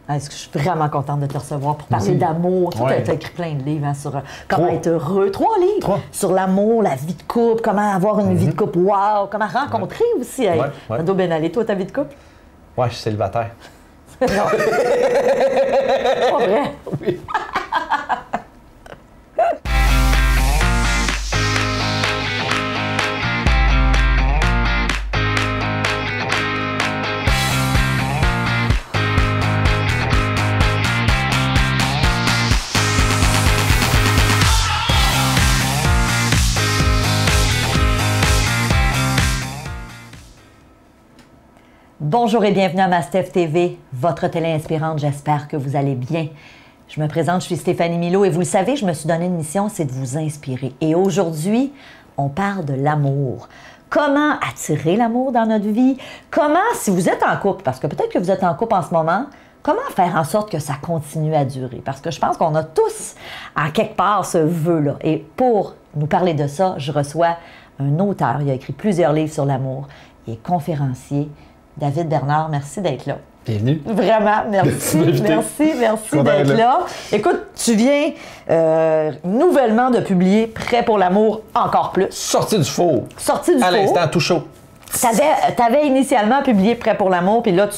Je suis vraiment contente de te recevoir pour parler d'amour. Tu as écrit plein de livres sur comment être heureux. 3 livres. Sur l'amour, la vie de couple, comment avoir une vie de couple. Wow! Comment rencontrer aussi. Ado Ben Ali, toi, ta vie de couple? Ouais, je suis célibataire. Non. Pas vrai? Oui. Bonjour et bienvenue à Mastef TV, votre télé inspirante. J'espère que vous allez bien. Je me présente, je suis Stéphanie Milot et vous le savez, je me suis donné une mission, c'est de vous inspirer. Et aujourd'hui, on parle de l'amour. Comment attirer l'amour dans notre vie? Comment, si vous êtes en couple, parce que peut-être que vous êtes en couple en ce moment, comment faire en sorte que ça continue à durer? Parce que je pense qu'on a tous, à quelque part, ce vœu-là. Et pour nous parler de ça, je reçois un auteur. Il a écrit plusieurs livres sur l'amour. Il est conférencier. David Bernard, merci d'être là. Bienvenue. Vraiment, merci, merci d'être là. Écoute, tu viens nouvellement de publier Prêt pour l'amour encore plus. Sorti du four. Sorti du four. À l'instant, tout chaud. T'avais initialement publié Prêt pour l'amour, puis là,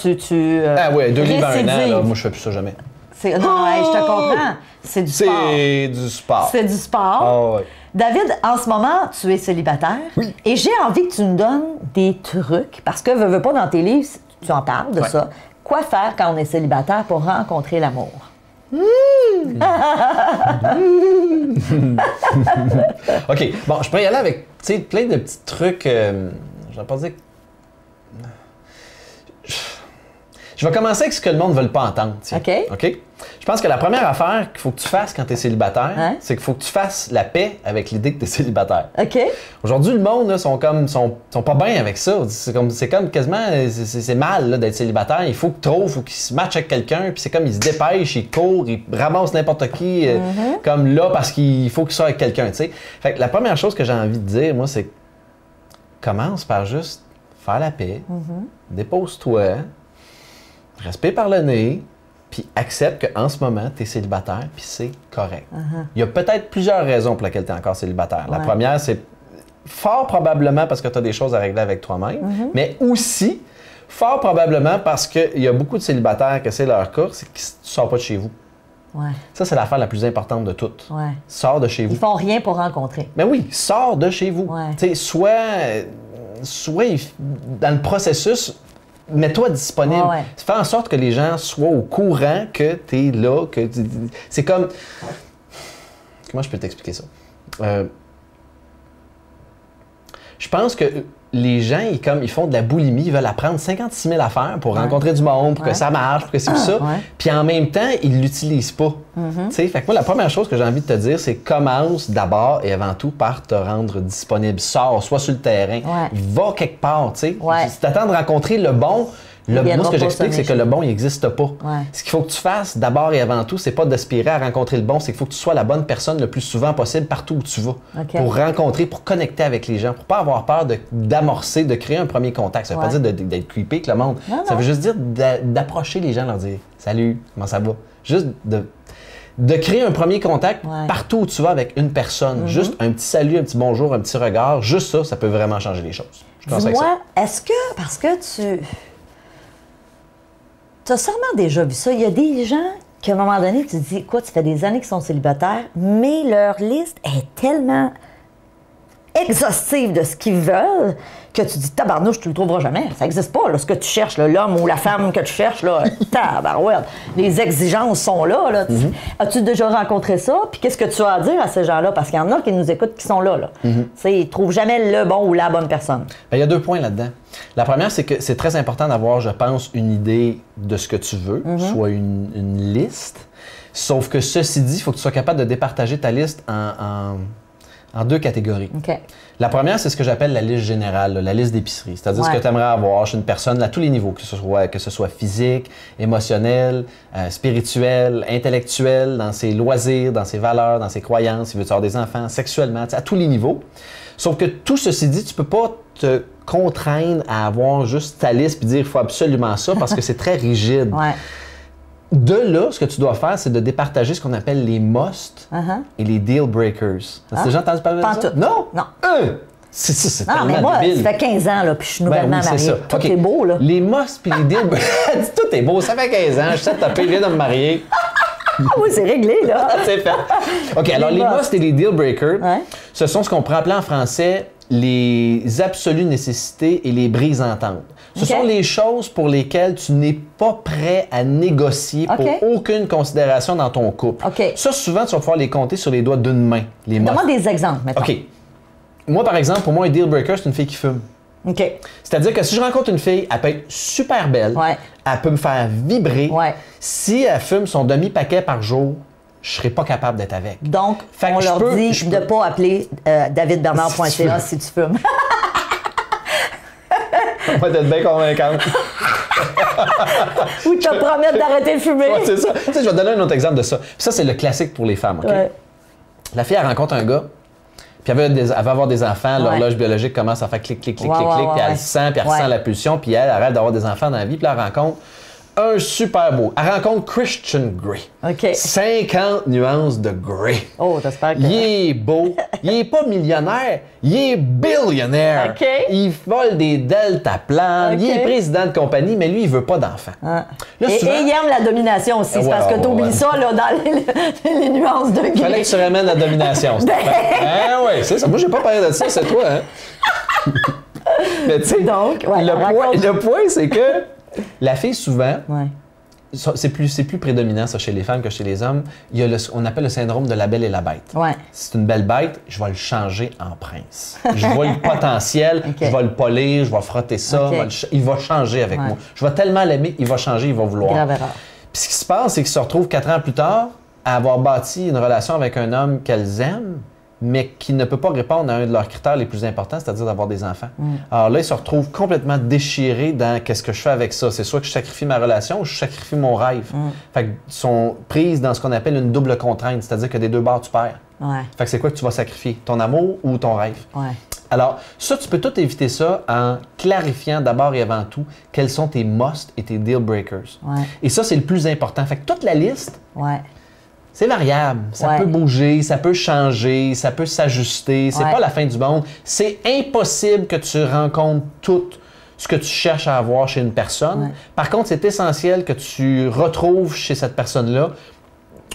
ah ouais, 2 livres en 1 an, là, moi je fais plus ça jamais. Non, je te comprends. C'est du sport. C'est du sport. C'est du sport. Ah ouais. David, en ce moment, tu es célibataire. Oui. Et j'ai envie que tu nous donnes des trucs, parce que, veux pas, dans tes livres, tu en parles de ça. Quoi faire quand on est célibataire pour rencontrer l'amour? OK. Bon, je pourrais y aller avec, plein de petits trucs. Je vais pas dire... Je vais commencer avec ce que le monde ne veut pas entendre. OK? Je pense que la première affaire qu'il faut que tu fasses quand tu es célibataire, c'est qu'il faut que tu fasses la paix avec l'idée que tu es célibataire. OK. Aujourd'hui, le monde là, sont pas bien avec ça. C'est comme quasiment, c'est mal d'être célibataire. Il faut que trop, il faut qu'il se matche avec quelqu'un. Puis c'est comme, il se dépêche, il court, il ramasse n'importe qui, comme là, parce qu'il faut qu'il soit avec quelqu'un. Fait que la première chose que j'ai envie de dire, moi, c'est commence par juste faire la paix, dépose-toi, respire par le nez, puis accepte qu'en ce moment, tu es célibataire, puis c'est correct. Il y a peut-être plusieurs raisons pour lesquelles tu es encore célibataire. La première, c'est fort probablement parce que tu as des choses à régler avec toi-même, mais aussi fort probablement parce qu'il y a beaucoup de célibataires que c'est leur cas, c'est qu'ils ne sortent pas de chez vous. Ça, c'est l'affaire la plus importante de toutes. Sors de chez vous. Ils font rien pour rencontrer. Mais oui, sors de chez vous. Soit dans le processus, mets-toi disponible. Fais en sorte que les gens soient au courant que tu es là. C'est comme... Comment je peux t'expliquer ça? Je pense que les gens, ils font de la boulimie, ils veulent apprendre 56 000 affaires pour rencontrer du monde, pour que ça marche, pour que c'est tout ça. Puis en même temps, ils ne l'utilisent pas. Fait que moi, la première chose que j'ai envie de te dire, c'est commence d'abord et avant tout par te rendre disponible. Sors, sois sur le terrain, va quelque part. Si tu attends de rencontrer le bon, moi, ce que j'explique, c'est que le bon, il n'existe pas. Ce qu'il faut que tu fasses d'abord et avant tout, c'est pas d'aspirer à rencontrer le bon, c'est qu'il faut que tu sois la bonne personne le plus souvent possible partout où tu vas. Pour rencontrer, pour connecter avec les gens, pour pas avoir peur d'amorcer, de créer un premier contact. Ça veut pas dire d'être creepy avec le monde. Ça veut juste dire d'approcher les gens, leur dire « Salut, comment ça va? » Juste de créer un premier contact partout où tu vas avec une personne. Juste un petit salut, un petit bonjour, un petit regard. Juste ça peut vraiment changer les choses. Dis-moi, est-ce que, parce que tu as sûrement déjà vu ça. Il y a des gens qu'à un moment donné, tu te dis, écoute, ça fait des années qu'ils sont célibataires, mais leur liste est tellement exhaustive de ce qu'ils veulent que tu dis, tabarnouche, tu le trouveras jamais. Ça n'existe pas, là, ce que tu cherches, l'homme ou la femme que tu cherches, là, tabarouette. Les exigences sont là. As-tu déjà rencontré ça? Puis qu'est-ce que tu as à dire à ces gens-là? Parce qu'il y en a qui nous écoutent qui sont là. Ils ne trouvent jamais le bon ou la bonne personne. Il y a 2 points là-dedans. La première, c'est que c'est très important d'avoir, je pense, une idée de ce que tu veux, soit une liste. Sauf que ceci dit, il faut que tu sois capable de départager ta liste en 2 catégories. La première, c'est ce que j'appelle la liste générale, la liste d'épicerie. C'est-à-dire ce que tu aimerais avoir chez une personne à tous les niveaux, que ce soit physique, émotionnel, spirituel, intellectuel, dans ses loisirs, dans ses valeurs, dans ses croyances, il veut avoir des enfants, sexuellement, à tous les niveaux. Sauf que tout ceci dit, tu peux pas te contraindre à avoir juste ta liste et dire il faut absolument ça parce que c'est très rigide. De là, ce que tu dois faire, c'est de départager ce qu'on appelle les must et les deal breakers. As-tu déjà entendu parler de ça? Tout. Non? Non. C'est ça, c'est non, mais moi, ça fait 15 ans, là, puis je suis nouvellement mariée. Tout est beau, là. Les must puis les deal breakers. Tout est beau, ça fait 15 ans, je sais que je viens de me marier. Ah oui, c'est réglé, là. C'est fait. OK, alors les must et les deal breakers, ce sont ce qu'on pourrait appeler en français les absolues nécessités et les brises-ententes. Ce sont les choses pour lesquelles tu n'es pas prêt à négocier pour aucune considération dans ton couple. Ça, souvent, tu vas pouvoir les compter sur les doigts d'une main. Donne-moi des exemples, maintenant. OK. Moi, par exemple, pour moi, un deal breaker, c'est une fille qui fume. OK. C'est-à-dire que si je rencontre une fille, elle peut être super belle, elle peut me faire vibrer. Si elle fume son demi-paquet par jour, je ne serais pas capable d'être avec. Donc, on leur dit de ne pas appeler davidbernard.ca si tu fumes. On va être bien convaincante. Ou te promettre d'arrêter de fumer. Ouais, c'est ça. Tu sais, je vais te donner un autre exemple de ça. Ça, c'est le classique pour les femmes. Okay? La fille, elle rencontre un gars, puis elle va avoir des enfants, l'horloge biologique commence à faire clic, clic, clic, clic, clic, puis elle sent, puis elle ressent la pulsion, puis elle arrête d'avoir des enfants dans la vie, puis elle rencontre un super beau. Elle rencontre Christian Grey. 50 nuances de Grey. Oh, j'espère que... Il est beau. Il est pas millionnaire. Il est billionnaire. Il vole des deltaplanes. Il est président de compagnie, mais lui, il veut pas d'enfants. Là, souvent... et il aime la domination aussi. C'est parce que tu oublies ça là, dans les nuances de Grey. Il fallait que tu ramènes la domination. Oui, c'est ça. Moi, j'ai pas parlé de ça, c'est toi. Hein? Mais tu sais, le point, c'est que la fille, souvent, c'est plus prédominant ça, chez les femmes que chez les hommes. Il y a on appelle le syndrome de la belle et la bête. Si c'est une belle bête, je vais le changer en prince. Je vois le potentiel, je vais le polir, je vais frotter ça, il va changer avec moi. Je vais tellement l'aimer, il va changer, il va vouloir. Grave erreur. Puis ce qui se passe, c'est qu'ils se retrouvent 4 ans plus tard à avoir bâti une relation avec un homme qu'elles aiment, mais qui ne peut pas répondre à un de leurs critères les plus importants, c'est-à-dire d'avoir des enfants. Alors là, ils se retrouvent complètement déchirés dans qu'est-ce que je fais avec ça. C'est soit que je sacrifie ma relation ou je sacrifie mon rêve. Fait qu'ils sont prises dans ce qu'on appelle une double contrainte, c'est-à-dire que des deux bords, tu perds. Fait que c'est quoi que tu vas sacrifier? Ton amour ou ton rêve? Alors, ça, tu peux tout éviter ça en clarifiant d'abord et avant tout quels sont tes must et tes deal breakers. Et ça, c'est le plus important. Fait que toute la liste... C'est variable, ça peut bouger, ça peut changer, ça peut s'ajuster, c'est pas la fin du monde. C'est impossible que tu rencontres tout ce que tu cherches à avoir chez une personne. Par contre, c'est essentiel que tu retrouves chez cette personne-là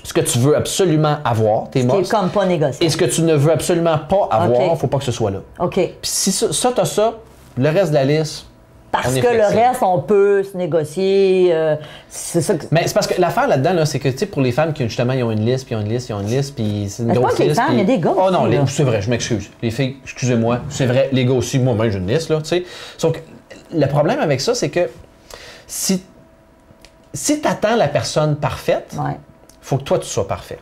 ce que tu veux absolument avoir, tes must. C'est comme pas négocier. Et ce que tu ne veux absolument pas avoir, il ne faut pas que ce soit là. Puis si ça, tu as ça, le reste de la liste... Parce que le reste, on peut se négocier. C'est ça que... Mais c'est parce que l'affaire là-dedans, là, c'est que, tu sais, pour les femmes qui, justement, ils ont une liste, puis ils ont une liste, ils ont une liste, puis c'est une grosse liste. C'est pas que les femmes, il y a des gars. Oh non, c'est vrai, je m'excuse. Les filles, excusez-moi, c'est vrai, les gars aussi, moi-même, j'ai une liste, là, tu sais. Sauf que le problème avec ça, c'est que si tu attends la personne parfaite, il faut que toi, tu sois parfait.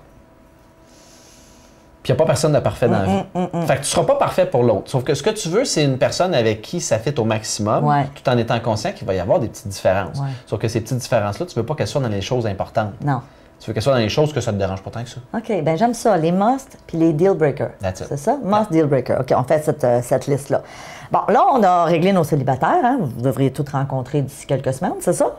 Puis il n'y a pas personne de parfait dans la vie. Fait que tu ne seras pas parfait pour l'autre. Sauf que ce que tu veux, c'est une personne avec qui ça fit au maximum, tout en étant conscient qu'il va y avoir des petites différences. Sauf que ces petites différences-là, tu ne veux pas qu'elles soient dans les choses importantes. Non. Tu veux qu'elles soient dans les choses que ça te dérange pas tant que ça. OK, bien j'aime ça. Les must puis les deal breakers. C'est ça? Must, deal breaker. OK, on fait cette liste-là. Bon, là, on a réglé nos célibataires. Hein? Vous devriez tous rencontrer d'ici quelques semaines, c'est ça?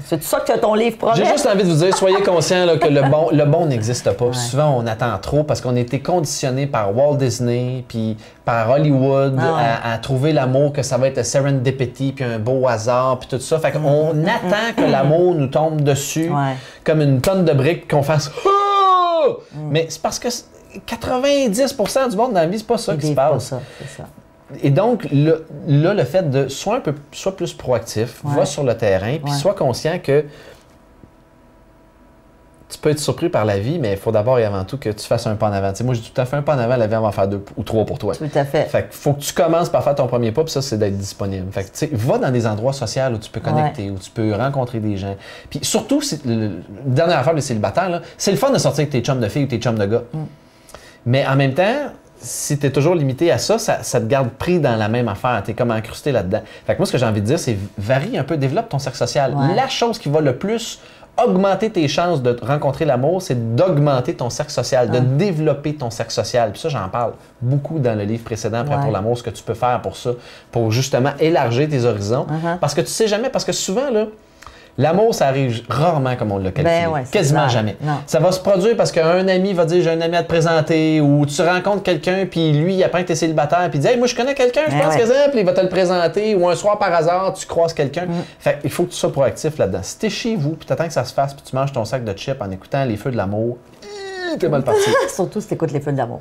C'est ça que ton livre promet? J'ai juste envie de vous dire, soyez conscients là, que le bon n'existe pas. Souvent, on attend trop parce qu'on a été conditionné par Walt Disney puis par Hollywood à trouver l'amour, que ça va être serendipity puis un beau hasard puis tout ça. Fait qu'on attend que l'amour nous tombe dessus comme une tonne de briques qu'on fasse oh! Mais c'est parce que 90% du monde dans la vie, c'est pas ça qui se passe. C'est ça. Et donc, là, le fait de sois plus proactif, va sur le terrain, puis sois conscient que tu peux être surpris par la vie, mais il faut d'abord et avant tout que tu fasses un pas en avant. T'sais, moi, j'ai tout à fait un pas en avant, la vie, on va en faire 2 ou 3 pour toi. Tout à fait. Fait qu'il faut que tu commences par faire ton premier pas, puis ça, c'est d'être disponible. Fait que, tu sais, va dans des endroits sociaux où tu peux connecter, où tu peux rencontrer des gens. Puis surtout, dernière affaire des célibataires, c'est le fun de sortir avec tes chums de filles ou tes chums de gars. Mais en même temps, si tu es toujours limité à ça, ça te garde pris dans la même affaire. Tu es comme incrusté là-dedans. Fait que moi, ce que j'ai envie de dire, c'est varie un peu, développe ton cercle social. La chose qui va le plus augmenter tes chances de rencontrer l'amour, c'est d'augmenter ton cercle social, de développer ton cercle social. Puis ça, j'en parle beaucoup dans le livre précédent, Prêt pour l'amour, ce que tu peux faire pour ça, pour justement élargir tes horizons. Parce que tu sais jamais, parce que souvent, là, L'amour, ça arrive rarement comme on l'a qualifié. Ben ouais, quasiment clair. jamais. Non. Ça va se produire parce qu'un ami va dire j'ai un ami à te présenter ou tu rencontres quelqu'un puis lui il apprend que t'es célibataire puis il dit hey, moi je connais quelqu'un, je pense que ça, puis il va te le présenter ou un soir par hasard tu croises quelqu'un. Fait il faut que tu sois proactif là-dedans. Si t'es chez vous puis t'attends que ça se fasse puis tu manges ton sac de chips en écoutant les feux de l'amour, t'es mal parti. Surtout si t'écoutes les feux de l'amour.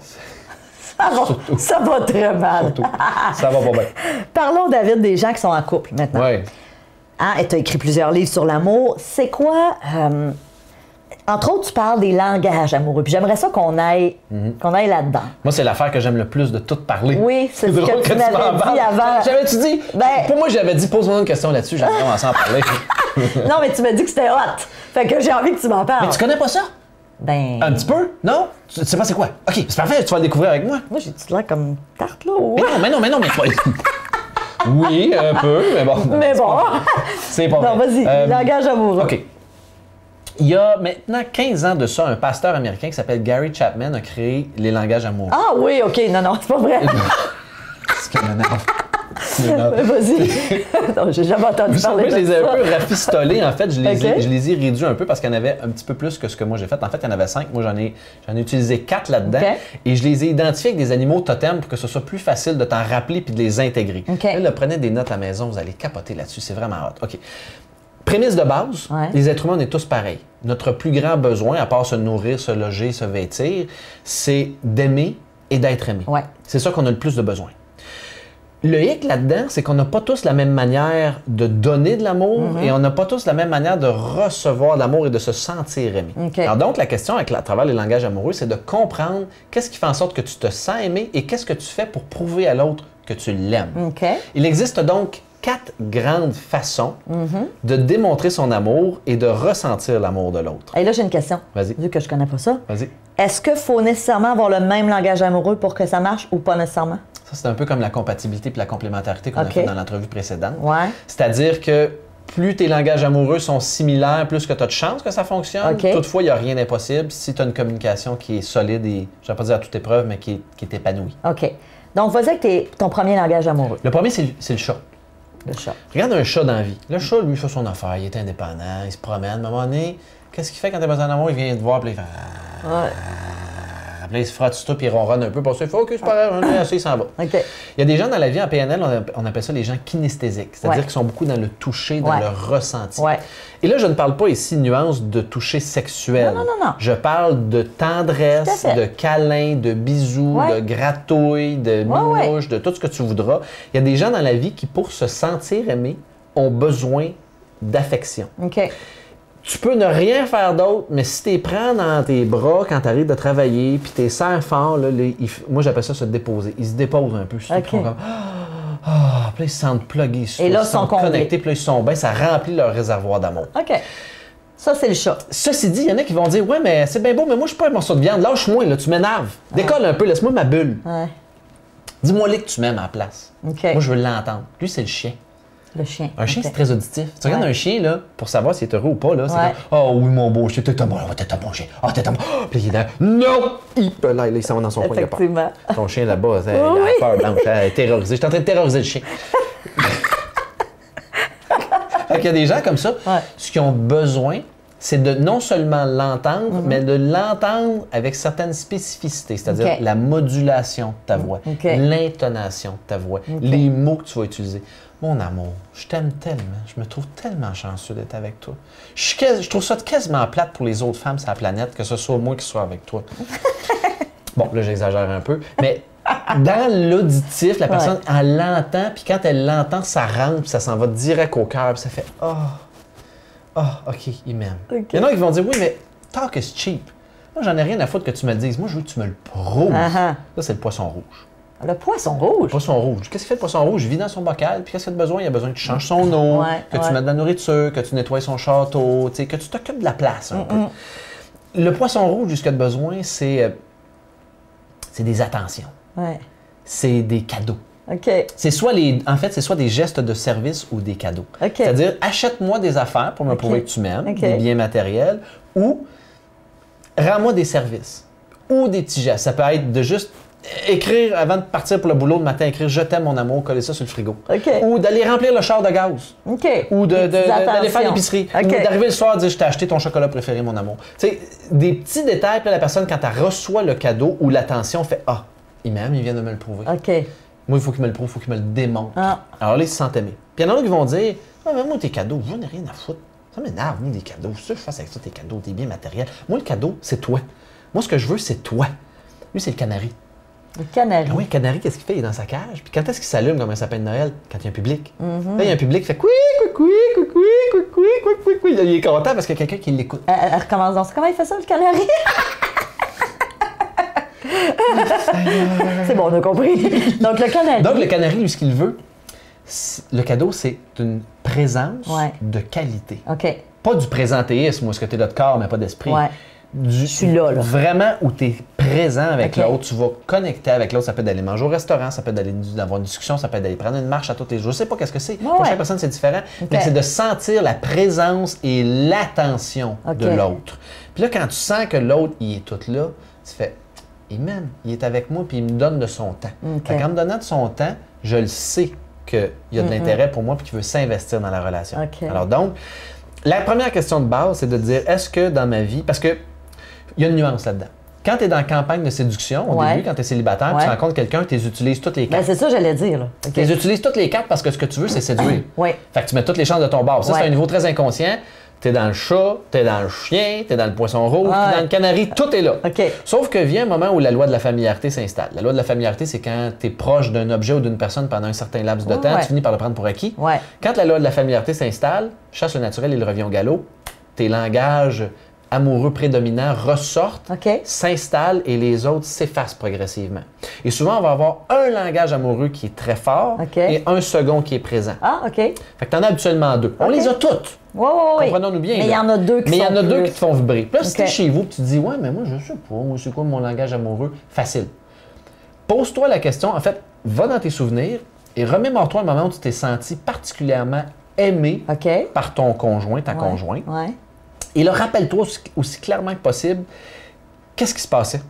Ça va très mal. Surtout. Ça va pas bien. Parlons, David, des gens qui sont en couple maintenant. Ouais. Hein, et tu as écrit plusieurs livres sur l'amour. C'est quoi... entre autres, tu parles des langages amoureux. Puis j'aimerais ça qu'on aille là-dedans. Moi, c'est l'affaire que j'aime le plus de tout parler. Oui, c'est ce que drôle tu m'avais dit avant. J'avais-tu dit? Ben- Pour moi, j'avais dit, pose-moi une question là-dessus, j'aimerais commencer à en parler. Non, mais tu m'as dit que c'était hot. Fait que j'ai envie que tu m'en parles. Mais tu connais pas ça? Ben... Un petit peu? Non? Tu sais pas c'est quoi? OK, c'est parfait, tu vas le découvrir avec moi. Moi, j'ai-tu l'air comme tarte, là? Mais non, mais pas... Oui, un peu, mais bon. Mais bon. C'est pas Non, vrai. vas-y, langage amoureux. OK. Il y a maintenant 15 ans de ça, un pasteur américain qui s'appelle Gary Chapman a créé les langages amoureux. Ah oui, OK. Non, c'est pas vrai. Ce qui m'énerve. Vas-y. Non, j'ai jamais entendu parler Moi, je de les ai ça. un peu rafistolés, en fait. Je OK. les ai réduits un peu parce qu'il y en avait un petit peu plus que ce que moi j'ai fait. En fait, il y en avait 5. Moi, j'en ai utilisé 4 là-dedans. OK. Et je les ai identifiés avec des animaux totems pour que ce soit plus facile de t'en rappeler puis de les intégrer. OK. Là, prenez des notes à la maison, vous allez capoter là-dessus. C'est vraiment hot. OK. Prémisse de base, Ouais. les êtres humains, on est tous pareils. Notre plus grand besoin, à part se nourrir, se loger, se vêtir, c'est d'aimer et d'être aimé. Ouais. C'est ça qu'on a le plus de besoin. Le hic là-dedans, c'est qu'on n'a pas tous la même manière de donner de l'amour et on n'a pas tous la même manière de recevoir de l'amour et de se sentir aimé. OK. Alors donc, la question à travers les langages amoureux, c'est de comprendre qu'est-ce qui fait en sorte que tu te sens aimé et qu'est-ce que tu fais pour prouver à l'autre que tu l'aimes. OK. Il existe donc 4 grandes façons de démontrer son amour et de ressentir l'amour de l'autre. Et là, j'ai une question. Vas-y. Vu que je connais pas ça. Vas-y. Est-ce qu'il faut nécessairement avoir le même langage amoureux pour que ça marche ou pas nécessairement? Ça, c'est un peu comme la compatibilité et la complémentarité qu'on a OK. fait dans l'entrevue précédente. Ouais. C'est-à-dire que plus tes langages amoureux sont similaires, plus que tu as de chances que ça fonctionne. OK. Toutefois, il n'y a rien d'impossible si tu as une communication qui est solide et, je ne vais pas dire à toute épreuve, mais qui est épanouie. OK. Donc, vas-y avec ton premier langage amoureux. Le premier, c'est le chat. Le chat. Regarde un chat dans la vie. Le chat, lui, fait son affaire, il est indépendant, il se promène. À un moment donné, qu'est-ce qu'il fait quand tu as besoin d'amour? Il vient te voir, puis il fait... Ouais. Puis là, il se frotte sur toi, puis il ronronne un peu. Pour ça, il fait OK, c'est pareil, on est assez, il s'en va. OK. Il y a des gens dans la vie en PNL, on appelle ça les gens kinesthésiques, c'est-à-dire Ouais. qu'ils sont beaucoup dans le toucher, dans Ouais. le ressenti. Ouais. Et là, je ne parle pas ici nuance de toucher sexuel. Non. Je parle de tendresse, Tout à fait. de câlin, de bisous, Ouais. de gratouilles, de minouches, de tout ce que tu voudras. Il y a des gens dans la vie qui, pour se sentir aimés, ont besoin d'affection. OK. Tu peux ne rien faire d'autre, mais si tu les prends dans tes bras quand tu arrives de travailler, puis tu les serres fort, là, moi j'appelle ça se déposer. Ils se déposent un peu. Sur OK. ils font comme puis là, ils se sentent pluggés. Et là, ils sont comblés. connectés, puis là, ils sont bien, ça remplit leur réservoir d'amour. OK. Ça, c'est le chat. Ceci dit, il y en a qui vont dire ouais, mais c'est bien beau, mais moi je suis pas un morceau de viande. Lâche-moi, là, tu m'énerves. Décolle un peu, laisse-moi ma bulle. Ouais. Dis-moi que tu m'aimes à la place. OK. Moi, je veux l'entendre. Lui, c'est le chien. Le chien. Un chien, OK. c'est très auditif. Tu regardes un chien, là, pour savoir s'il est heureux ou pas, là, c'est Ouais. comme oh oui, mon beau chien, t'es un bon chien. Ah, t'es un bon. Puis il est là, non! Là, il s'en va dans son coin, il a peur. Effectivement. Ton chien là-bas, il a Oui. peur blanche, elle est terrorisée. Je suis en train de terroriser le chien. Fait qu'il y a des gens comme ça, Ouais. ce qu'ils ont besoin, c'est de non seulement l'entendre, mais de l'entendre avec certaines spécificités, c'est-à-dire OK. la modulation de ta voix, OK. l'intonation de ta voix, les mots que tu vas utiliser. Mon amour, je t'aime tellement, je me trouve tellement chanceux d'être avec toi. Je trouve ça quasiment plate pour les autres femmes sur la planète, que ce soit moi qui sois avec toi. Bon, là, j'exagère un peu, mais dans l'auditif, la personne, elle l'entend, puis quand elle l'entend, ça rentre, puis ça s'en va direct au cœur, puis ça fait « Oh, OK, il m'aime. OK. Il y en a qui vont dire « Oui, mais talk is cheap. Moi, j'en ai rien à foutre que tu me le dises. Moi, je veux que tu me le prouves. Uh-huh. Ça, c'est le poisson rouge. Le poisson rouge. Poisson rouge. Qu'est-ce qu'il fait le poisson rouge? Il vit dans son bocal, puis qu'est-ce qu'il a besoin? Il a besoin que tu changes son eau, Ouais, que tu ouais. mettes de la nourriture, que tu nettoies son château, tu sais, que tu t'occupes de la place un peu. Le poisson rouge, ce qu'il a besoin, c'est des attentions. Ouais. C'est des cadeaux. OK. C'est soit c'est soit des gestes de service ou des cadeaux. OK. C'est-à-dire, achète-moi des affaires pour me prouver que tu m'aimes, OK. des biens matériels, ou rends-moi des services, ou des petits gestes. Ça peut être de juste écrire avant de partir pour le boulot le matin, écrire je t'aime mon amour, coller ça sur le frigo. OK. Ou d'aller remplir le char de gaz. OK. Ou d'aller faire l'épicerie. OK. Ou d'arriver le soir et dire je t'ai acheté ton chocolat préféré, mon amour. Tu sais, des petits détails, puis la personne, quand elle reçoit le cadeau ou l'attention, fait ah, il m'aime, il vient de me le prouver. OK. Moi, il faut qu'il me le prouve, il faut qu'il me le démontre. Ah. Alors là, ils se sentent aimés. Puis il y en a qui vont dire ah, mais moi, tes cadeaux, j'en ai rien à foutre. Ça m'énerve, moi, des cadeaux. C'est ça que je fasse avec ça, tes cadeaux, tes biens matériels. Moi, le cadeau, c'est toi. Moi, ce que je veux, c'est toi. Lui, c'est le canari. Le canari. Ah oui, le canari, qu'est-ce qu'il fait? Il est dans sa cage. Puis quand est-ce qu'il s'allume comme un sapin de Noël? Quand il y a un public. Là, il y a un public qui fait couic, couic, couic, couic, couic, couic, couic. Il est content parce qu'il y a quelqu'un qui l'écoute. Elle recommence donc. Comment il fait ça, le canari? C'est bon, on a compris. Donc, le canari. Donc, le canari, lui, ce qu'il veut, le cadeau, c'est une présence de qualité. OK. Pas du présentéisme, où est-ce que tu es de corps, mais pas d'esprit. Ouais. Je suis là. Vraiment où tu es présent avec l'autre, tu vas connecter avec l'autre. Ça peut être d'aller manger au restaurant, ça peut être d'aller avoir une discussion, ça peut être d'aller prendre une marche à tous les jours. Je sais pas qu'est-ce que c'est. Pour chaque personne, c'est différent. Mais c'est de sentir la présence et l'attention de l'autre. Puis là, quand tu sens que l'autre, il est tout là, tu fais, il m'aime, il est avec moi, puis il me donne de son temps. Fait qu'en me donnant de son temps, je le sais qu'il y a de l'intérêt pour moi puis qu'il veut s'investir dans la relation. Alors donc, la première question de base, c'est de dire, est-ce que dans ma vie, parce que il y a une nuance là-dedans. Quand tu es dans la campagne de séduction, au début, quand tu es célibataire, tu rencontres quelqu'un, tu les utilises toutes les quatre. Ben, c'est ça, j'allais dire. Tu les utilises toutes les quatre parce que ce que tu veux, c'est séduire. Oui. Fait que tu mets toutes les chances de ton bord. Ça, c'est un niveau très inconscient. Tu es dans le chat, tu es dans le chien, tu es dans le poisson rouge, tu es dans le canari, tout est là. Sauf que vient un moment où la loi de la familiarité s'installe. La loi de la familiarité, c'est quand tu es proche d'un objet ou d'une personne pendant un certain laps de temps, tu finis par le prendre pour acquis. Quand la loi de la familiarité s'installe, chasse le naturel et le revient au galop, tes langages amoureux prédominants ressortent, s'installent et les autres s'effacent progressivement. Et souvent, on va avoir un langage amoureux qui est très fort et un second qui est présent. Ah, OK. Fait que tu en as habituellement deux. On les a toutes. Comprenons-nous bien. Mais il y en a deux qui te font vibrer. Puis là, si tu es chez vous et tu te dis, ouais, mais moi, je sais pas, moi, c'est quoi mon langage amoureux? Facile. Pose-toi la question, en fait, va dans tes souvenirs et remémore-toi le moment où tu t'es senti particulièrement aimé par ton conjoint, ta conjointe. Et là, rappelle-toi aussi clairement que possible, qu'est-ce qui se passait?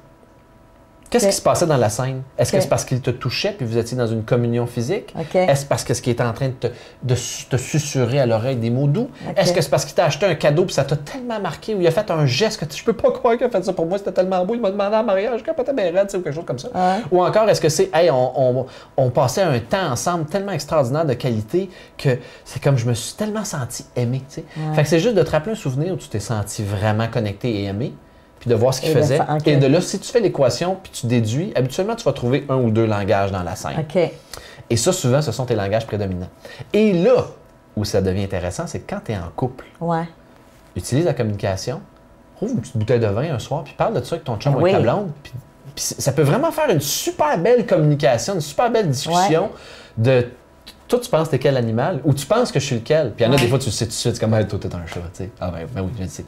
Qu'est-ce qui se passait dans la scène? Est-ce que c'est parce qu'il te touchait puis vous étiez dans une communion physique? Est-ce parce que ce qu'il était en train de te susurrer à l'oreille des mots doux? Est-ce que c'est parce qu'il t'a acheté un cadeau puis ça t'a tellement marqué ou il a fait un geste que je peux pas croire qu'il a fait ça pour moi, c'était tellement beau, il m'a demandé en mariage, qu'il peut-être bien raide, ou quelque chose comme ça? Ou encore, est-ce que c'est, hey, on passait un temps ensemble tellement extraordinaire de qualité que c'est comme je me suis tellement senti aimé, tu sais? Fait que c'est juste de te rappeler un souvenir où tu t'es senti vraiment connecté et aimé. Puis de voir ce qu'il faisait. Et de là, si tu fais l'équation puis tu déduis, habituellement, tu vas trouver un ou deux langages dans la scène. Et ça, souvent, ce sont tes langages prédominants. Et là où ça devient intéressant, c'est quand tu es en couple. Utilise la communication, ouvre une petite bouteille de vin un soir, puis parle de ça avec ton chum ou avec ta blonde. Puis ça peut vraiment faire une super belle communication, une super belle discussion de... Toi, tu penses que t'es quel animal ou tu penses que je suis lequel? Puis il y en a des fois, tu sais tout de suite, c'est comme, toi, t'es un chat, tu sais. Ah, ben oui, je le sais.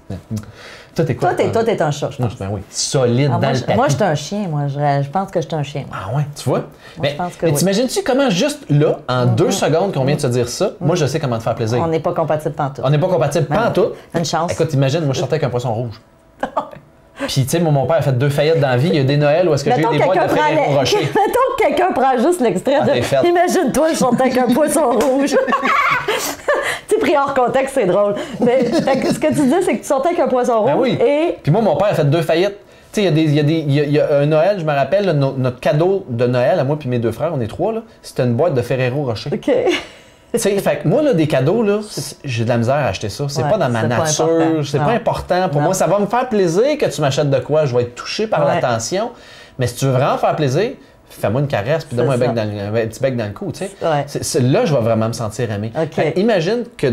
Toi, t'es quoi? Toi, t'es un chat, je pense. Ben oui, solide dans le tapis. Moi, je suis un chien, moi. Je pense que je suis un chien. Ah ouais, tu vois? Mais mais t'imagines-tu comment juste là, en 2 secondes qu'on vient de se dire ça, moi, je sais comment te faire plaisir. On n'est pas compatibles pantoute. On n'est pas compatibles pantoute. Une chance. Écoute, imagine, moi, je sortais avec un poisson rouge. Puis, tu sais, mon père a fait 2 faillettes dans la vie. Il y a des Noëls où est-ce que j'ai eu des boîtes de Ferrero Rocher. Mettons que quelqu'un prend juste l'extrait de... Imagine-toi, je sortais avec un poisson rouge. Tu sais, pris hors contexte, c'est drôle. Mais ce que tu dis, c'est que tu sortais avec un poisson rouge et... Puis moi, mon père a fait 2 faillettes. Tu sais, il y a un Noël, je me rappelle, là, notre cadeau de Noël, à moi puis mes 2 frères, on est 3, là, c'était une boîte de Ferrero Rocher. Tu sais, fait que moi, là, des cadeaux, là, j'ai de la misère à acheter ça. C'est pas dans ma nature, c'est pas important. Pour moi, ça va me faire plaisir que tu m'achètes de quoi. Je vais être touché par l'attention. Mais si tu veux vraiment faire plaisir, fais-moi une caresse puis donne-moi un petit bec dans le cou, tu sais. Là, je vais vraiment me sentir aimé. Imagine que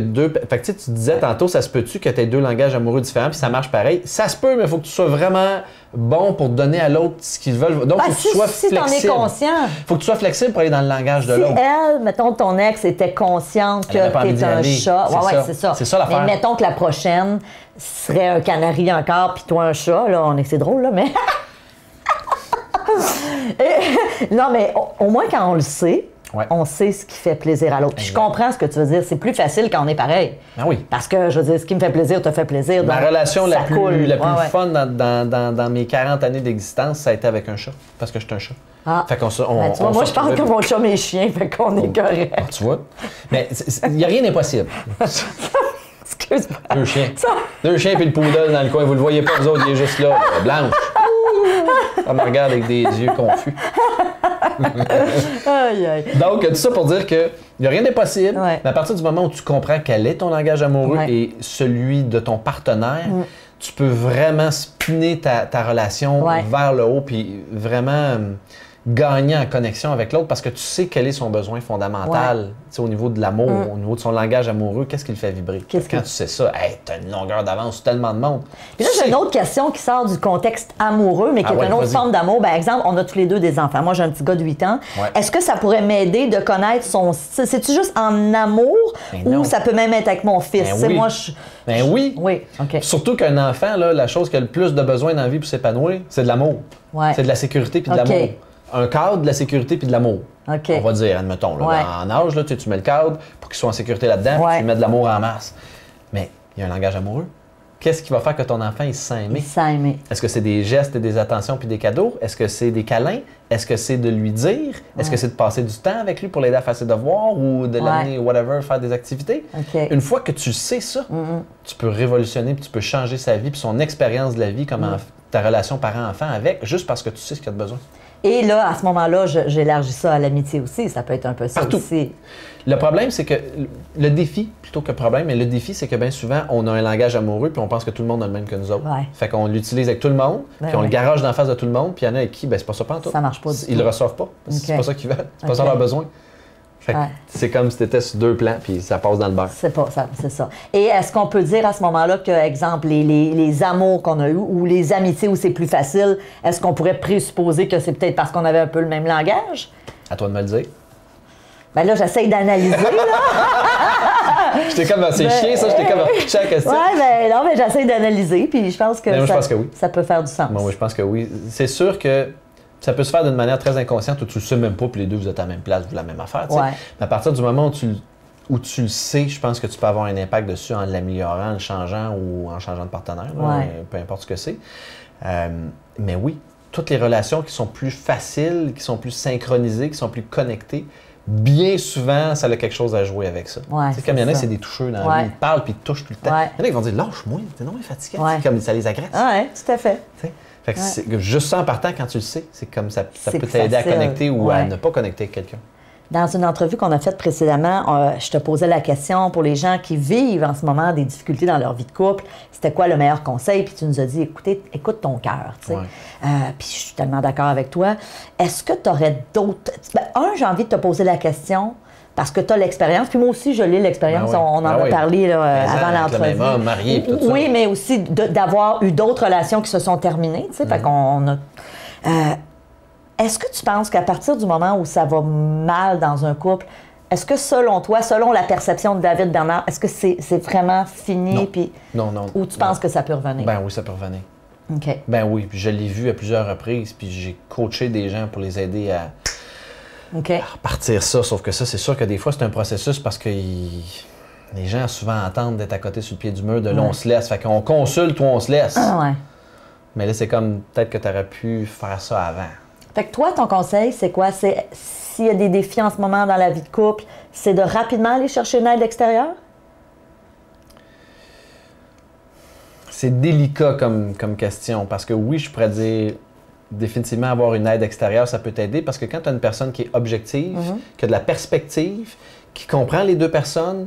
Fait que tu disais tantôt, ça se peut-tu que tu aies 2 langages amoureux différents puis ça marche pareil? Ça se peut, mais il faut que tu sois vraiment bon pour donner à l'autre ce qu'ils veulent. Donc, il faut que tu sois flexible. Si t'en es conscient. Faut que tu sois flexible pour aller dans le langage de l'autre. Si elle, mettons, ton ex était consciente que t'es un chat. C'est ça. C'est ça l'affaire. Mais mettons que la prochaine serait un canari encore puis toi un chat. Là, c'est drôle, là, mais... Non, mais au moins, quand on le sait, Ouais. On sait ce qui fait plaisir à l'autre. Puis je comprends ce que tu veux dire. C'est plus facile quand on est pareil. Ah oui. Parce que, je veux dire, ce qui me fait plaisir te fait plaisir. Ma relation la plus ouais. fun dans mes 40 années d'existence, ça a été avec un chat. Parce que je suis un chat. Ah. Fait qu'on Tu vois, moi, je pense que mon chat, mes chiens, fait qu'on est correct. Ah, tu vois? Mais il n'y a rien d'impossible. Excuse-moi. Deux chiens puis le poodle dans le coin. Vous le voyez pas, vous autres, il est juste là. Blanche. Ça me regarde avec des yeux confus. Aïe, aïe. Donc, tout ça pour dire qu'il n'y a rien d'impossible. Ouais. Mais à partir du moment où tu comprends quel est ton langage amoureux Ouais. et celui de ton partenaire, tu peux vraiment spinner ta relation vers le haut puis vraiment gagner en connexion avec l'autre parce que tu sais quel est son besoin fondamental au niveau de l'amour, au niveau de son langage amoureux, qu'est-ce qui le fait vibrer. Quand tu sais ça, hey, tu as une longueur d'avance sur tellement de monde. Puis là, j'ai une autre question qui sort du contexte amoureux, mais qui est une autre forme d'amour. Par exemple, on a tous les deux des enfants. Moi, j'ai un petit gars de 8 ans. Ouais. Est-ce que ça pourrait m'aider de connaître son style? C'est-tu juste en amour ou ça peut même être avec mon fils? Oui. Moi, Oui. Oui, OK. Surtout qu'un enfant, là, la chose qui a le plus de besoin dans la vie pour s'épanouir, c'est de l'amour. Ouais. C'est de la sécurité puis de l'amour. Un cadre, de la sécurité puis de l'amour. OK. On va dire, admettons, là, en âge, là, tu mets le cadre pour qu'il soit en sécurité là-dedans, puis tu mets de l'amour en masse. Mais il y a un langage amoureux. Qu'est-ce qui va faire que ton enfant, il se sent aimé? Il se sent aimé. Est-ce que c'est des gestes et des attentions puis des cadeaux? Est-ce que c'est des câlins? Est-ce que c'est de lui dire? Est-ce que c'est de passer du temps avec lui pour l'aider à faire ses devoirs ou de l'amener, whatever, faire des activités? OK. Une fois que tu sais ça, tu peux révolutionner puis tu peux changer sa vie puis son expérience de la vie, comment ta relation parent-enfant avec, juste parce que tu sais ce qu'il a de besoin. Et là, à ce moment-là, j'élargis ça à l'amitié aussi. Ça peut être un peu ça aussi. Le problème, c'est que le défi, plutôt que le problème, mais le défi, c'est que bien souvent, on a un langage amoureux puis on pense que tout le monde a le même que nous autres. Ouais. Fait qu'on l'utilise avec tout le monde, puis on le garage d'en face de tout le monde, puis il y en a avec qui, ben c'est pas ça pantoute. Ça marche pas du tout. Ils le reçoivent pas. C'est pas ça qu'ils veulent. C'est pas ça leur besoin. Fait que c'est comme si tu étais sur deux plans, puis ça passe dans le beurre. C'est pas ça, c'est ça. Et est-ce qu'on peut dire à ce moment-là que, exemple, les amours qu'on a eus ou les amitiés où c'est plus facile, est-ce qu'on pourrait présupposer que c'est peut-être parce qu'on avait un peu le même langage? À toi de me le dire. Ben là, j'essaye d'analyser, là. J'étais comme, c'est chiant, ça, j'étais comme, à la question. Ouais, ben non, mais j'essaye d'analyser, puis je pense que, je pense que oui. Ça peut faire du sens. Moi, oui, je pense que oui. C'est sûr que ça peut se faire d'une manière très inconsciente où tu le sais même pas, puis les deux, vous êtes à la même place, vous la même affaire. Ouais. Mais à partir du moment où tu le sais, je pense que tu peux avoir un impact dessus en l'améliorant, en le changeant ou en changeant de partenaire, là, peu importe ce que c'est. Mais oui, toutes les relations qui sont plus faciles, qui sont plus synchronisées, qui sont plus connectées, bien souvent, ça a quelque chose à jouer avec ça. Ouais, comme il y en a, c'est des toucheux dans la vie. Ils parlent puis ils te touchent tout le temps. Il y en a qui vont dire « Lâche-moi, t'es non fatigué. Comme ça les agresse. Oui, tout à fait. Fait que c'est juste ça en partant, quand tu le sais, c'est comme ça peut t'aider à connecter ou à ne pas connecter avec quelqu'un. Dans une entrevue qu'on a faite précédemment, je te posais la question pour les gens qui vivent en ce moment des difficultés dans leur vie de couple, c'était quoi le meilleur conseil? Puis tu nous as dit, écoute ton cœur. Puis je suis tellement d'accord avec toi. Est-ce que tu aurais d'autres... j'ai envie de te poser la question parce que tu as l'expérience. Puis moi aussi, je l'ai l'expérience. On en a parlé là, avant l'entrevue. Avec le même homme, marié, tout ça. Oui, mais aussi d'avoir eu d'autres relations qui se sont terminées. Fait qu'on a... est-ce que tu penses qu'à partir du moment où ça va mal dans un couple, est-ce que selon toi, selon la perception de David Bernard, est-ce que c'est vraiment fini? Non. Puis, non. Ou tu penses que ça peut revenir? Ben oui, ça peut revenir. OK. Ben oui, puis je l'ai vu à plusieurs reprises, puis j'ai coaché des gens pour les aider à repartir ça. Sauf que ça, c'est sûr que des fois, c'est un processus parce que les gens souvent entendent d'être à côté sur le pied du mur, de là, on se laisse. Fait qu'on consulte ou on se laisse. Ah ouais. Mais là, c'est comme peut-être que tu aurais pu faire ça avant. Fait que toi, ton conseil, c'est quoi? C'est s'il y a des défis en ce moment dans la vie de couple, c'est de rapidement aller chercher une aide extérieure? C'est délicat comme question parce que oui, je pourrais dire définitivement avoir une aide extérieure, ça peut t'aider parce que quand tu as une personne qui est objective, qui a de la perspective, qui comprend les deux personnes,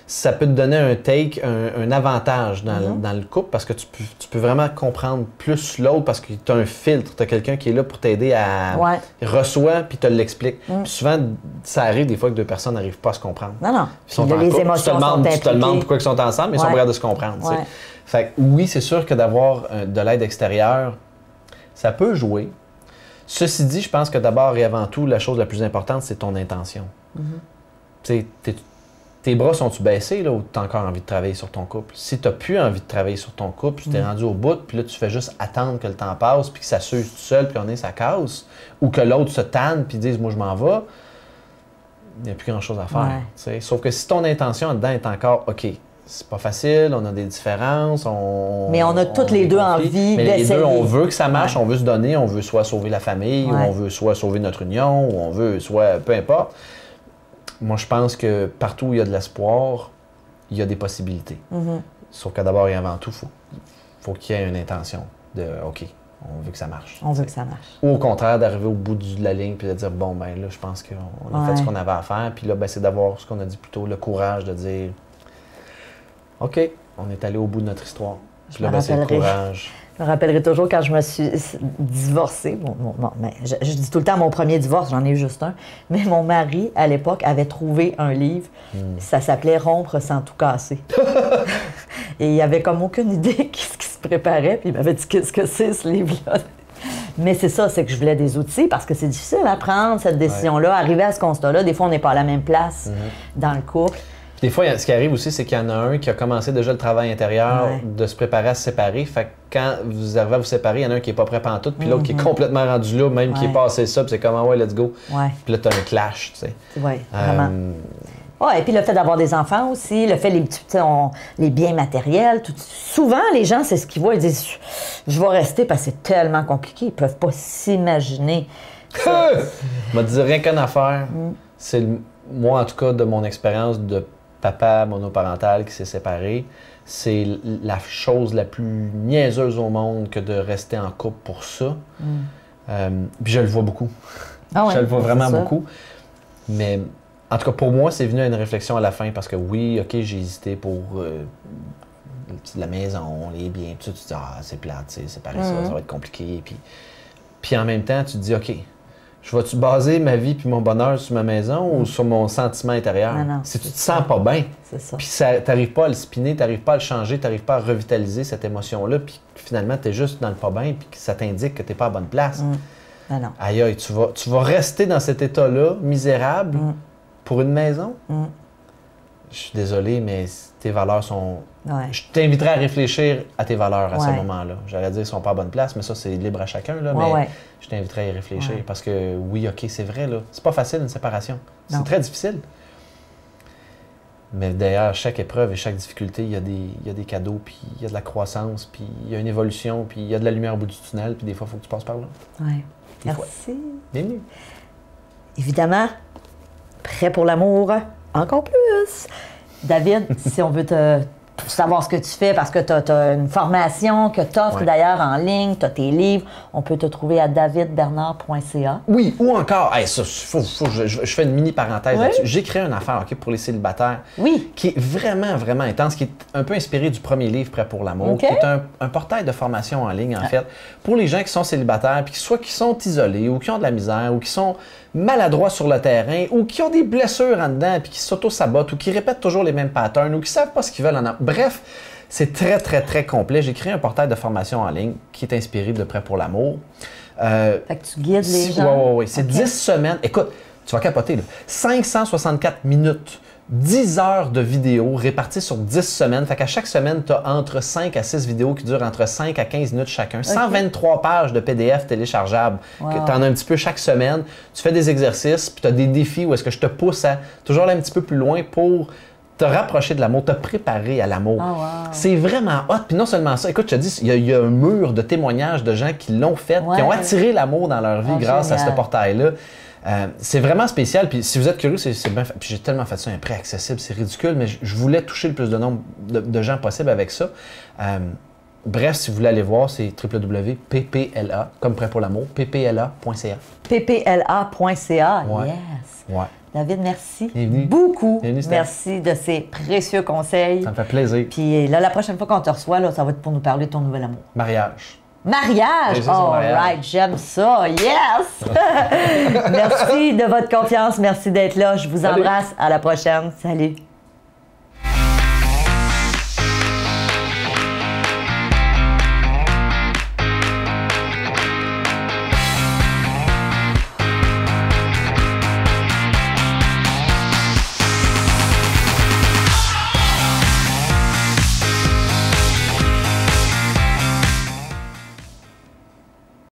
ça peut te donner un take, un avantage dans le couple parce que tu peux vraiment comprendre plus l'autre parce que tu as un filtre, tu as quelqu'un qui est là pour t'aider à reçoit puis te l'explique. Puis souvent, ça arrive des fois que deux personnes n'arrivent pas à se comprendre. Non. Ils sont en les couple, émotions tu te demandes pourquoi ils sont ensemble, mais ils sont pas capables de se comprendre. Ouais. Fait que oui, c'est sûr que d'avoir de l'aide extérieure, ça peut jouer. Ceci dit, je pense que d'abord et avant tout, la chose la plus importante, c'est ton intention. Tes bras sont-tu baissés là, ou tu as encore envie de travailler sur ton couple? Si tu n'as plus envie de travailler sur ton couple, tu t'es rendu au bout, puis là, tu fais juste attendre que le temps passe, puis que ça s'use tout seul, puis on est sa casse, ou que l'autre se tanne, puis dise « moi, je m'en vais », il n'y a plus grand-chose à faire. Sauf que si ton intention là-dedans est encore, OK, c'est pas facile, on a des différences, mais on a toutes les deux envie mais d'essayer. Les deux, on veut que ça marche, on veut se donner, on veut soit sauver la famille, ou on veut soit sauver notre union, ou on veut soit, peu importe. Moi, je pense que partout où il y a de l'espoir, il y a des possibilités. Sauf que d'abord et avant tout, faut qu'il y ait une intention de, OK, on veut que ça marche. On veut que ça marche. Ou au contraire, d'arriver au bout de la ligne puis de dire, bon, ben là, je pense qu'on a fait ce qu'on avait à faire. Puis là, ben, c'est d'avoir ce qu'on a dit plus tôt, le courage de dire, OK, on est allé au bout de notre histoire. Puis là, ben, c'est le courage. Je me rappellerai toujours quand je me suis divorcée. Je dis tout le temps mon premier divorce, j'en ai eu juste un. Mais mon mari, à l'époque, avait trouvé un livre. Ça s'appelait « Rompre sans tout casser ». Et il avait comme aucune idée qu'est-ce qui se préparait. Puis il m'avait dit « Qu'est-ce que c'est, ce livre-là? » Mais c'est ça, c'est que je voulais des outils parce que c'est difficile à prendre, cette décision-là. Arriver à ce constat-là, des fois, on n'est pas à la même place dans le couple. Des fois, ce qui arrive aussi, c'est qu'il y en a un qui a commencé déjà le travail intérieur de se préparer à se séparer. Fait que quand vous arrivez à vous séparer, il y en a un qui n'est pas prêt pantoute, puis l'autre qui est complètement rendu là, même qui est passé ça, puis c'est comme, ouais, let's go. Puis là, tu as un clash, tu sais. Oui, vraiment. Et puis le fait d'avoir des enfants aussi, le fait les biens matériels. Souvent, les gens, c'est ce qu'ils voient, ils disent, je vais rester parce que c'est tellement compliqué, ils ne peuvent pas s'imaginer. Je vais te dire rien qu'une affaire. C'est moi, en tout cas, de mon expérience de papa monoparental qui s'est séparé, c'est la chose la plus niaiseuse au monde que de rester en couple pour ça. Puis je le vois beaucoup. Je le vois vraiment beaucoup. Mais en tout cas, pour moi, c'est venu à une réflexion à la fin parce que oui, OK, j'ai hésité pour la maison, les biens, tout ça. Tu te dis, c'est plate, c'est séparé ça va être compliqué. Puis en même temps, tu te dis, OK, je vais-tu baser ma vie puis mon bonheur sur ma maison ou sur mon sentiment intérieur? Non, si tu te sens pas bien, puis tu n'arrives pas à le spinner, tu n'arrives pas à le changer, tu n'arrives pas à revitaliser cette émotion-là, puis finalement, tu es juste dans le pas bien, puis que ça t'indique que tu n'es pas à la bonne place. Aïe, aïe, tu vas rester dans cet état-là, misérable, pour une maison? Je suis désolé, mais tes valeurs sont... Je t'inviterais à réfléchir à tes valeurs à ce moment-là. J'allais dire, ils ne sont pas à bonne place, mais ça, c'est libre à chacun. Là, mais je t'inviterais à y réfléchir parce que oui, OK, c'est vrai. Là, c'est pas facile, une séparation. C'est très difficile. Mais derrière chaque épreuve et chaque difficulté, il y a des cadeaux, puis il y a de la croissance, puis il y a une évolution, puis il y a de la lumière au bout du tunnel, puis des fois, il faut que tu passes par là. Oui. Merci. Bienvenue. Évidemment, prêt pour l'amour, encore plus. David, si on veut savoir ce que tu fais, parce que tu as une formation que tu offres d'ailleurs en ligne, tu as tes livres, on peut te trouver à davidbernard.ca. Oui, ou encore, je fais une mini parenthèse là-dessus. J'ai créé une affaire pour les célibataires qui est vraiment, vraiment intense, qui est un peu inspiré du premier livre, Prêt pour l'amour, qui est un portail de formation en ligne, en fait, pour les gens qui sont célibataires, puis soit qui sont isolés, ou qui ont de la misère, ou qui sont maladroits sur le terrain, ou qui ont des blessures en dedans, puis qui s'auto-sabotent, ou qui répètent toujours les mêmes patterns, ou qui savent pas ce qu'ils veulent en Bref, c'est très, très, très complet. J'ai créé un portail de formation en ligne qui est inspiré de Prêt pour l'amour. Fait que tu guides les gens? Oui. C'est 10 semaines. Écoute, tu vas capoter, là. 564 minutes, 10 heures de vidéos réparties sur 10 semaines. Fait qu'à chaque semaine, tu as entre 5 à 6 vidéos qui durent entre 5 à 15 minutes chacun. 123 pages de PDF téléchargeables. Tu en as un petit peu chaque semaine. Tu fais des exercices, puis tu as des défis où est-ce que je te pousse à toujours aller un petit peu plus loin pour te rapprocher de l'amour, te préparer à l'amour. C'est vraiment hot. Puis non seulement ça, écoute, je te dis, il y a un mur de témoignages de gens qui l'ont fait, qui ont attiré l'amour dans leur vie grâce à ce portail-là. C'est vraiment spécial. Puis si vous êtes curieux, c'est bien fait. Puis j'ai tellement fait ça un prix accessible, c'est ridicule, mais je voulais toucher le plus de nombre de gens possible avec ça. Bref, si vous voulez aller voir, c'est www.ppla, comme Prêt pour l'amour, ppla.ca. ppla.ca, yes. Ouais. David, merci Bienvenue. Beaucoup. Bienvenue, merci de ces précieux conseils. Ça me fait plaisir. Puis là, la prochaine fois qu'on te reçoit, là, ça va être pour nous parler de ton nouvel amour. Mariage. Mariage! All right, j'aime ça. Yes! Merci de votre confiance. Merci d'être là. Je vous embrasse. À la prochaine. Salut.